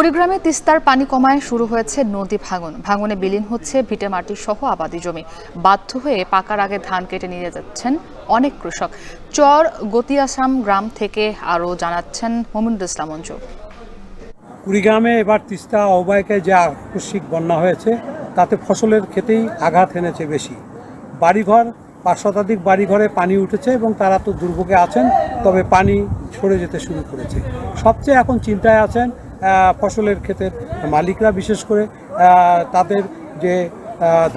কুড়িগ্রামে তিস্তার পানি কমায় শুরু হয়েছে নদী ভাঙনে বিলীন হচ্ছে ভিটেমাটি সহ আবাদি জমি। বাধ্য হয়ে পাকার আগে ধান কেটে নিয়ে যাচ্ছেন অনেক কৃষক। চর গতিয়াসাম গ্রাম থেকে আরও জানাচ্ছেন মোমিনুল ইসলাম মঞ্জু। কুড়িগ্রামে এবার তিস্তা অববাহিকায় যে আকস্মিক বন্যা হয়েছে তাতে ফসলের ক্ষেতেই আঘাত এনেছে বেশি। বাড়িঘর ৫ শতাধিক বাড়িঘরে পানি উঠেছে এবং তারা তো দুর্ভোগে আছেন, তবে পানি সরে যেতে শুরু করেছে। সবচেয়ে এখন চিন্তায় আছেন ফসলের ক্ষেতের মালিকরা, বিশেষ করে তাদের যে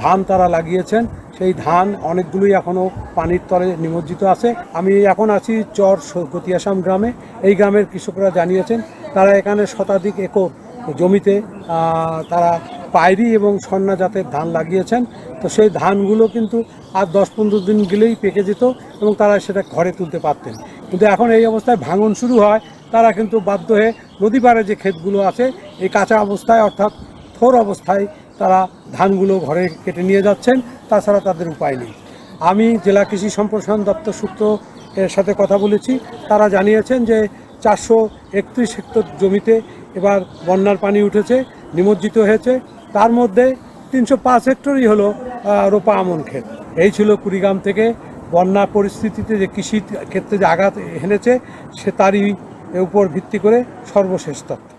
ধান তারা লাগিয়েছেন সেই ধান অনেকগুলোই এখনও পানির তলে নিমজ্জিত আছে। আমি এখন আছি চর গতিয়াসাম গ্রামে। এই গ্রামের কৃষকরা জানিয়েছেন তারা এখানে শতাধিক একর জমিতে তারা পায়রি এবং সন্না জাতের ধান লাগিয়েছেন। তো সেই ধানগুলো কিন্তু আর 10-15 দিন গেলেই পেকে যেত এবং তারা সেটা ঘরে তুলতে পারতেন। কিন্তু এখন এই অবস্থায় ভাঙন শুরু হয়, তারা কিন্তু বাধ্য হয়ে নদী পাড়ে যে ক্ষেতগুলো আছে এই কাঁচা অবস্থায় অর্থাৎ থোর অবস্থায় তারা ধানগুলো ঘরে কেটে নিয়ে যাচ্ছেন, তাছাড়া তাদের উপায় নেই। আমি জেলা কৃষি সম্প্রসারণ দপ্তর সূত্রের সাথে কথা বলেছি, তারা জানিয়েছেন যে 431 হেক্টর জমিতে এবার বন্যার পানি উঠেছে, নিমজ্জিত হয়েছে। তার মধ্যে 305 হেক্টরই হলো রোপা আমন ক্ষেত। এই ছিল কুড়িগ্রাম থেকে বন্যা পরিস্থিতিতে যে কৃষি ক্ষেত্রে যে আঘাত এনেছে সে তারই উপর ভিত্তি করে সর্বশেষ তথ্য।